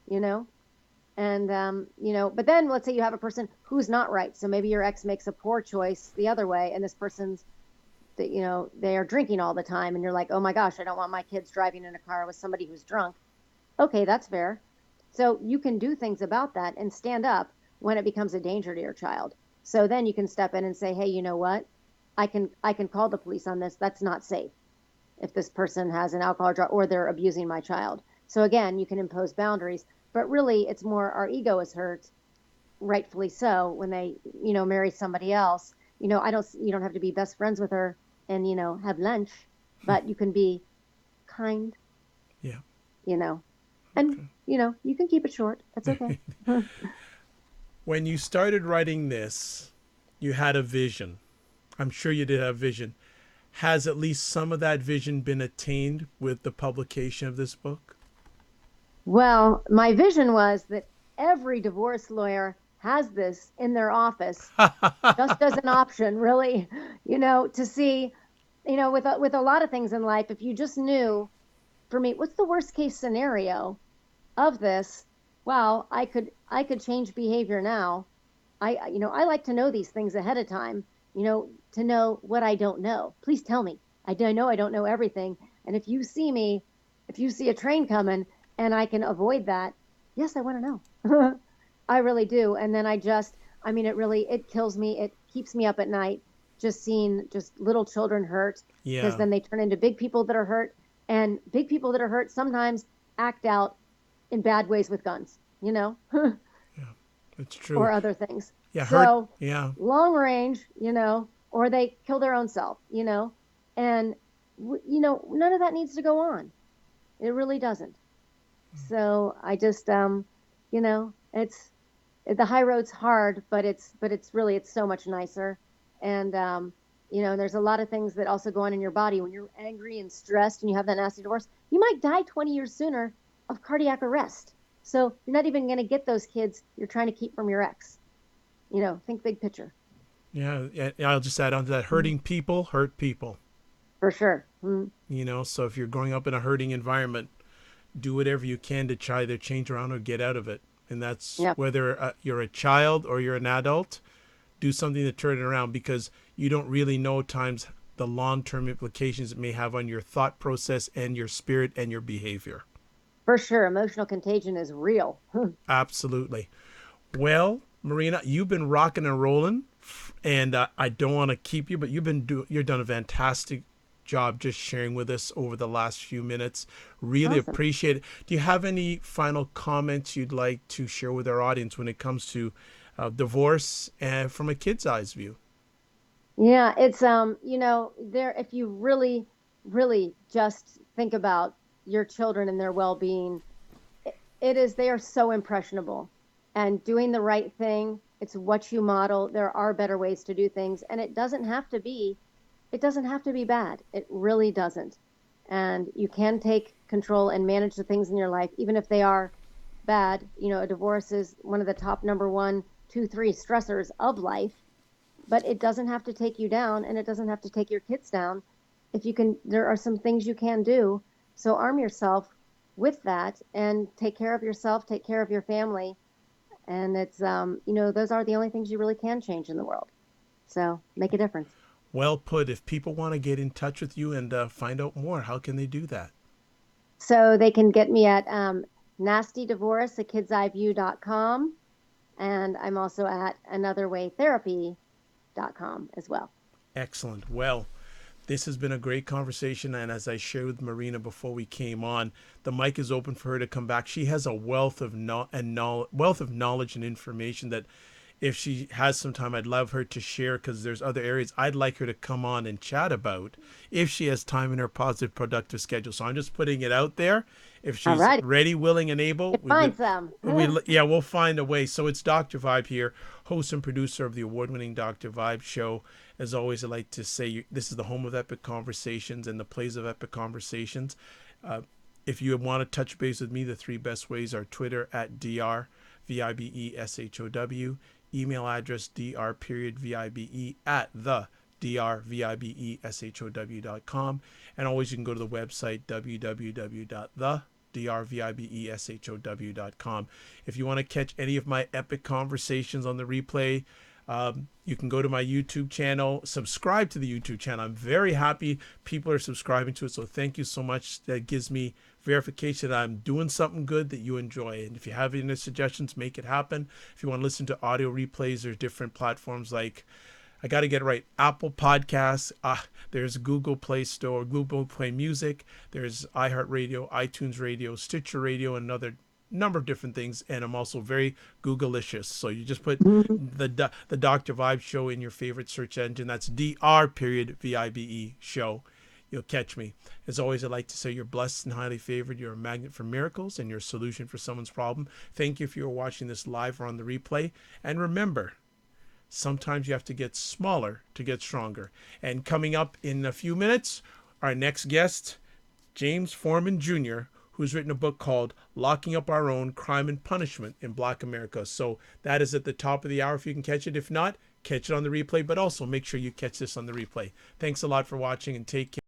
you know? And, but then let's say you have a person who's not right. So maybe your ex makes a poor choice the other way, and this person's, they are drinking all the time. And you're like, oh my gosh, I don't want my kids driving in a car with somebody who's drunk. Okay, that's fair. So you can do things about that and stand up when it becomes a danger to your child. So then you can step in and say, hey, you know what? I can call the police on this. That's not safe if this person has an alcohol or drug or they're abusing my child. So again, you can impose boundaries, but really it's more our ego is hurt, rightfully so, when they, marry somebody else. You don't have to be best friends with her and, have lunch. but you can be kind, Yeah. you know, and, you can keep it short. That's okay. When you started writing this, you had a vision. I'm sure you did have vision. Has at least some of that vision been attained with the publication of this book? Well, my vision was that every divorce lawyer has this in their office just as an option, really, to see, with a lot of things in life, if you just knew, for me, what's the worst case scenario of this? Well, I could change behavior now. I like to know these things ahead of time, to know what I don't know. Please tell me. I don't know everything. And if you see a train coming and I can avoid that, yes, I want to know. I really do. And then it kills me. It keeps me up at night just seeing just little children hurt, because Yeah. then they turn into big people that are hurt, and big people that are hurt sometimes act out in bad ways with guns, Yeah. It's true. or other things. Yeah. Hurt. So Yeah. long range, or they kill their own self, and none of that needs to go on. It really doesn't. So I just, it's the high road's hard, but it's so much nicer. And there's a lot of things that also go on in your body when you're angry and stressed and you have that nasty divorce. You might die 20 years sooner of cardiac arrest. So you're not even going to get those kids you're trying to keep from your ex. Think big picture. Yeah. I'll just add on to that. Mhm. Hurting people hurt people. For sure. Mhm. So if you're growing up in a hurting environment, do whatever you can to try to change around or get out of it. And that's Yeah, whether you're a child or you're an adult, do something to turn it around, because you don't really know times the long-term implications it may have on your thought process and your spirit and your behavior. for sure. Emotional contagion is real. Absolutely. Well, Marina, you've been rocking and rolling, and I don't want to keep you, but you've done a fantastic job just sharing with us over the last few minutes. Really Awesome. appreciate it. Do you have any final comments you'd like to share with our audience when it comes to divorce and from a kid's eyes view? Yeah, it's there, if you really, really just think about your children and their well-being, it is they are so impressionable. And doing the right thing, it's what you model. There are better ways to do things, and it doesn't have to be bad. It really doesn't. And you can take control and manage the things in your life, even if they are bad. A divorce is one of the top number one, two, three stressors of life, but it doesn't have to take you down, and it doesn't have to take your kids down. If you can, there are some things you can do. So arm yourself with that and take care of yourself, take care of your family. And those are the only things you really can change in the world. So make a difference. Well put. If people want to get in touch with you and find out more, how can they do that? So they can get me at nastydivorce@kidseyeView.com. And I'm also at anotherwaytherapy.com as well. Excellent. Well, this has been a great conversation, and as I shared with Marina before we came on, the mic is open for her to come back. She has a wealth of knowledge and information that, if she has some time, I'd love her to share, because there's other areas I'd like her to come on and chat about if she has time in her positive, productive schedule. So I'm just putting it out there. If All she's right. ready, willing, and able, Find some. we'll find a way. So it's Dr. Vibe here, host and producer of the award-winning Dr. Vibe show. As always, I like to say this is the home of epic conversations and the place of epic conversations. If you want to touch base with me, the three best ways are Twitter at drvibeshow, email address dr.vibe at the drvibeshow.com, and always you can go to the website www.drvibeshow.com. If you want to catch any of my epic conversations on the replay, you can go to my YouTube channel, subscribe to the YouTube channel. I'm very happy people are subscribing to it, so thank you so much. That gives me verification that I'm doing something good that you enjoy. And if you have any suggestions, make it happen. If you want to listen to audio replays, there's different platforms like, I got to get it right, Apple Podcasts, there's Google Play Store, Google Play Music, there's iHeartRadio, iTunes Radio, Stitcher Radio, and another number of different things. And I'm also very Googleicious. So you just put the Dr. Vibe show in your favorite search engine. That's DR period VIBE show. you'll catch me. As always, I'd like to say you're blessed and highly favored. You're a magnet for miracles and you're a solution for someone's problem. Thank you if you're watching this live or on the replay. And remember, sometimes you have to get smaller to get stronger. And coming up in a few minutes, our next guest, James Foreman Jr., who's written a book called Locking Up Our Own: Crime and Punishment in Black America. So that is at the top of the hour if you can catch it. If not, catch it on the replay, but also make sure you catch this on the replay. Thanks a lot for watching and take care.